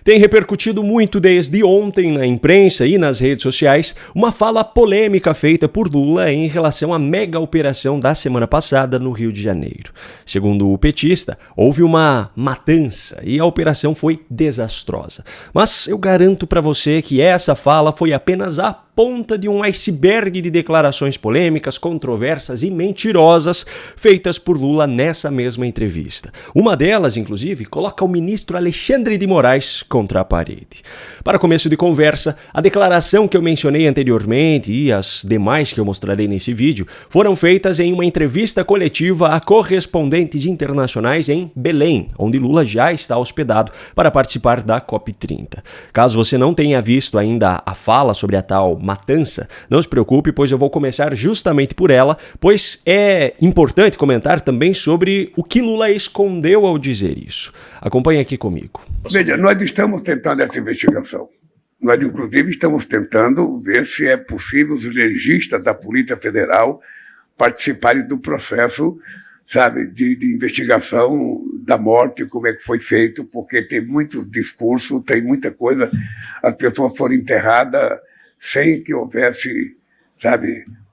Tem repercutido muito desde ontem na imprensa e nas redes sociais uma fala polêmica feita por Lula em relação à mega operação da semana passada no Rio de Janeiro. Segundo o petista, houve uma matança e a operação foi desastrosa. Mas eu garanto para você que essa fala foi apenas a ponta de um iceberg de declarações polêmicas, controversas e mentirosas feitas por Lula nessa mesma entrevista. Uma delas, inclusive, coloca o ministro Alexandre de Moraes contra a parede. Para começo de conversa, a declaração que eu mencionei anteriormente e as demais que eu mostrarei nesse vídeo foram feitas em uma entrevista coletiva a correspondentes internacionais em Belém, onde Lula já está hospedado para participar da COP30. Caso você não tenha visto ainda a fala sobre a tal matança, não se preocupe, pois eu vou começar justamente por ela, pois é importante comentar também sobre o que Lula escondeu ao dizer isso. Acompanhe aqui comigo. Veja, nós estamos tentando essa investigação. Nós, inclusive, estamos tentando ver se é possível os legistas da Polícia Federal participarem do processo, sabe, de investigação da morte, como é que foi feito, porque tem muitos discursos, tem muita coisa, as pessoas foram enterradas sem que houvesse, sabe,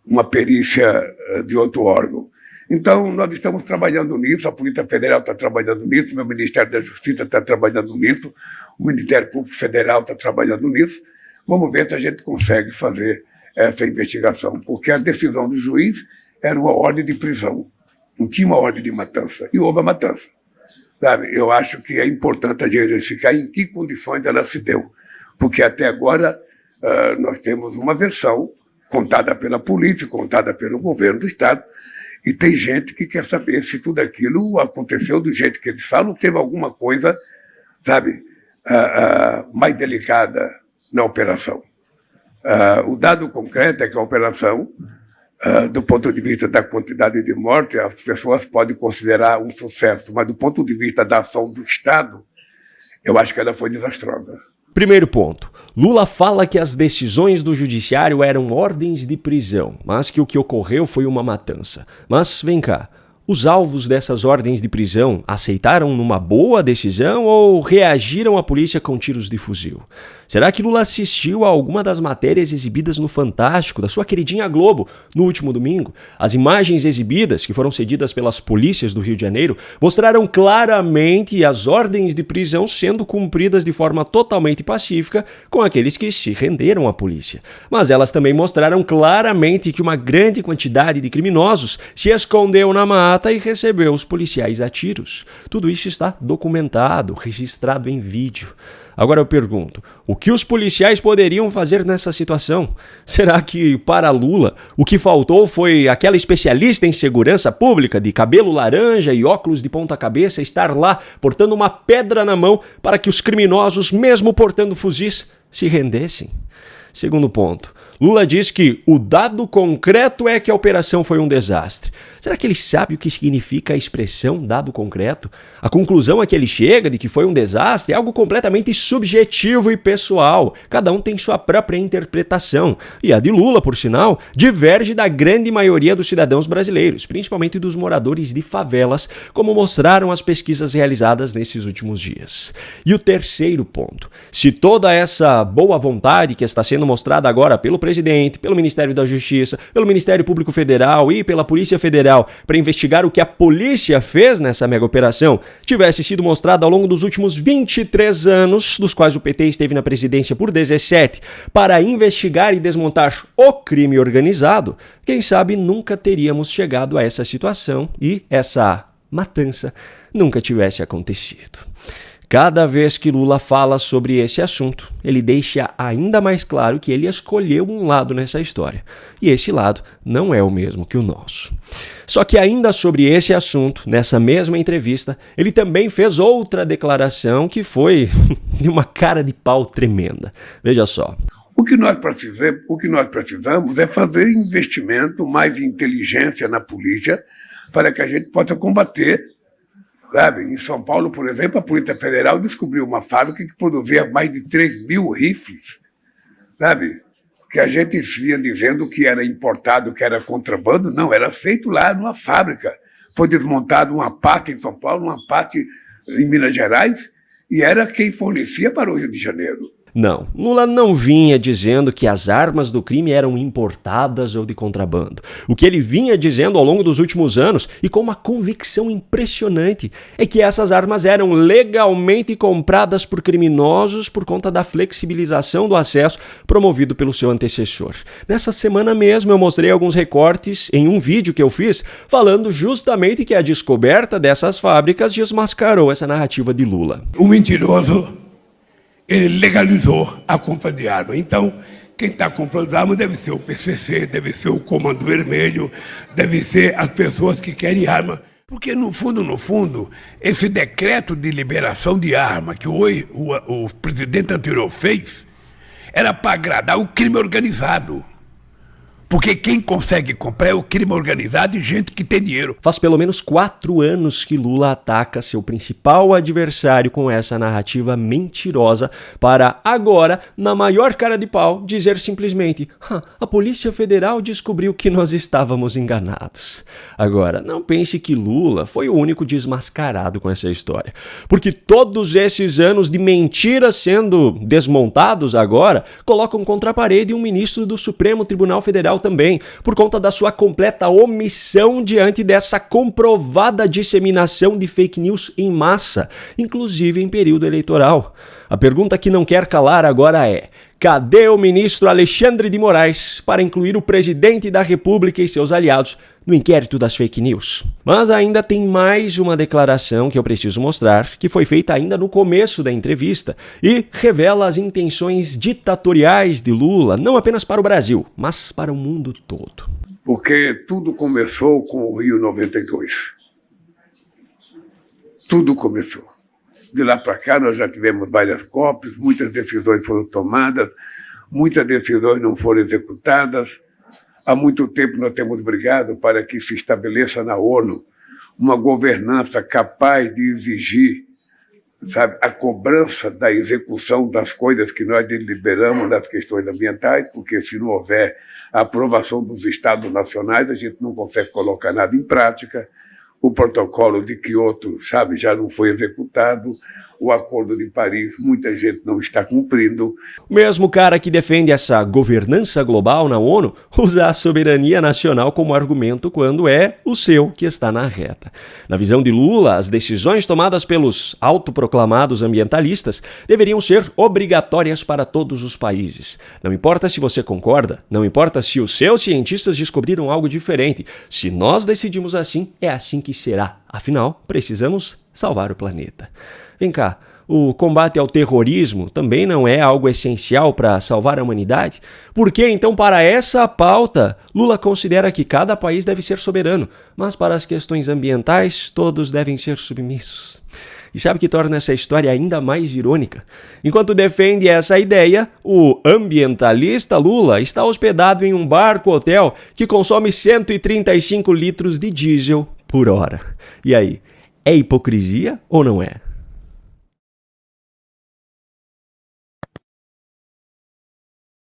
uma perícia de outro órgão. Então, nós estamos trabalhando nisso, a Polícia Federal está trabalhando nisso, o Ministério da Justiça está trabalhando nisso, o Ministério Público Federal está trabalhando nisso. Vamos ver se a gente consegue fazer essa investigação, porque a decisão do juiz era uma ordem de prisão, não tinha uma ordem de matança, e houve a matança. Sabe? Eu acho que é importante a gente verificar em que condições ela se deu, porque até agora nós temos uma versão contada pela polícia, contada pelo governo do Estado, e tem gente que quer saber se tudo aquilo aconteceu do jeito que eles falam, teve alguma coisa, sabe, mais delicada na operação. O dado concreto é que a operação, do ponto de vista da quantidade de mortes, as pessoas podem considerar um sucesso, mas do ponto de vista da ação do Estado, eu acho que ela foi desastrosa. Primeiro ponto, Lula fala que as decisões do judiciário eram ordens de prisão, mas que o que ocorreu foi uma matança. Mas vem cá, os alvos dessas ordens de prisão aceitaram numa boa decisão ou reagiram à polícia com tiros de fuzil? Será que Lula assistiu a alguma das matérias exibidas no Fantástico, da sua queridinha Globo, no último domingo? As imagens exibidas, que foram cedidas pelas polícias do Rio de Janeiro, mostraram claramente as ordens de prisão sendo cumpridas de forma totalmente pacífica com aqueles que se renderam à polícia. Mas elas também mostraram claramente que uma grande quantidade de criminosos se escondeu na mata e recebeu os policiais a tiros. Tudo isso está documentado, registrado em vídeo. Agora eu pergunto, o que os policiais poderiam fazer nessa situação? Será que, para Lula, o que faltou foi aquela especialista em segurança pública de cabelo laranja e óculos de ponta cabeça estar lá portando uma pedra na mão para que os criminosos, mesmo portando fuzis, se rendessem? Segundo ponto, Lula diz que o dado concreto é que a operação foi um desastre. Será que ele sabe o que significa a expressão dado concreto? A conclusão a que ele chega de que foi um desastre é algo completamente subjetivo e pessoal. Cada um tem sua própria interpretação. E a de Lula, por sinal, diverge da grande maioria dos cidadãos brasileiros, principalmente dos moradores de favelas, como mostraram as pesquisas realizadas nesses últimos dias. E o terceiro ponto, se toda essa boa vontade que está sendo mostrada agora pelo presidente, pelo Ministério da Justiça, pelo Ministério Público Federal e pela Polícia Federal para investigar o que a polícia fez nessa mega operação, tivesse sido mostrada ao longo dos últimos 23 anos, dos quais o PT esteve na presidência por 17, para investigar e desmontar o crime organizado, quem sabe nunca teríamos chegado a essa situação e essa matança nunca tivesse acontecido. Cada vez que Lula fala sobre esse assunto, ele deixa ainda mais claro que ele escolheu um lado nessa história. E esse lado não é o mesmo que o nosso. Só que ainda sobre esse assunto, nessa mesma entrevista, ele também fez outra declaração que foi de uma cara de pau tremenda. Veja só. O que nós precisamos é fazer investimento, mais inteligência na polícia, para que a gente possa combater. Sabe? Em São Paulo, por exemplo, a Polícia Federal descobriu uma fábrica que produzia mais de 3.000 rifles, sabe? Que a gente vinha dizendo que era importado, que era contrabando. Não, era feito lá numa fábrica. Foi desmontado uma parte em São Paulo, uma parte em Minas Gerais, E era quem fornecia para o Rio de Janeiro. Não, Lula não vinha dizendo que as armas do crime eram importadas ou de contrabando. O que ele vinha dizendo ao longo dos últimos anos, e com uma convicção impressionante, é que essas armas eram legalmente compradas por criminosos por conta da flexibilização do acesso promovido pelo seu antecessor. Nessa semana mesmo eu mostrei alguns recortes em um vídeo que eu fiz, falando justamente que a descoberta dessas fábricas desmascarou essa narrativa de Lula. O mentiroso, ele legalizou a compra de arma. Então, quem está comprando arma deve ser o PCC, deve ser o Comando Vermelho, deve ser as pessoas que querem arma. Porque, no fundo, esse decreto de liberação de arma que o presidente anterior fez era para agradar o crime organizado. Porque quem consegue comprar é o crime organizado e gente que tem dinheiro. Faz pelo menos 4 anos que Lula ataca seu principal adversário com essa narrativa mentirosa para agora, na maior cara de pau, dizer simplesmente: a Polícia Federal descobriu que nós estávamos enganados. Agora, não pense que Lula foi o único desmascarado com essa história. Porque todos esses anos de mentiras sendo desmontados agora colocam contra a parede um ministro do Supremo Tribunal Federal também, por conta da sua completa omissão diante dessa comprovada disseminação de fake news em massa, inclusive em período eleitoral. A pergunta que não quer calar agora é: cadê o ministro Alexandre de Moraes para incluir o presidente da República e seus aliados no inquérito das fake news? Mas ainda tem mais uma declaração que eu preciso mostrar, que foi feita ainda no começo da entrevista e revela as intenções ditatoriais de Lula, não apenas para o Brasil, mas para o mundo todo. Porque tudo começou com o Rio 92. Tudo começou. De lá para cá nós já tivemos várias COPs, muitas decisões foram tomadas, muitas decisões não foram executadas. Há muito tempo nós temos brigado para que se estabeleça na ONU uma governança capaz de exigir, sabe, a cobrança da execução das coisas que nós deliberamos nas questões ambientais, porque se não houver a aprovação dos Estados nacionais, a gente não consegue colocar nada em prática. O protocolo de Kyoto, sabe, já não foi executado. O Acordo de Paris, muita gente não está cumprindo. O mesmo cara que defende essa governança global na ONU usa a soberania nacional como argumento quando é o seu que está na reta. Na visão de Lula, as decisões tomadas pelos autoproclamados ambientalistas deveriam ser obrigatórias para todos os países. Não importa se você concorda, não importa se os seus cientistas descobriram algo diferente. Se nós decidimos assim, é assim que será. Afinal, precisamos salvar o planeta. Vem cá, o combate ao terrorismo também não é algo essencial para salvar a humanidade? Por que, então, para essa pauta, Lula considera que cada país deve ser soberano, mas para as questões ambientais, todos devem ser submissos? E sabe o que torna essa história ainda mais irônica? Enquanto defende essa ideia, o ambientalista Lula está hospedado em um barco-hotel que consome 135 litros de diesel por hora. E aí, é hipocrisia ou não é?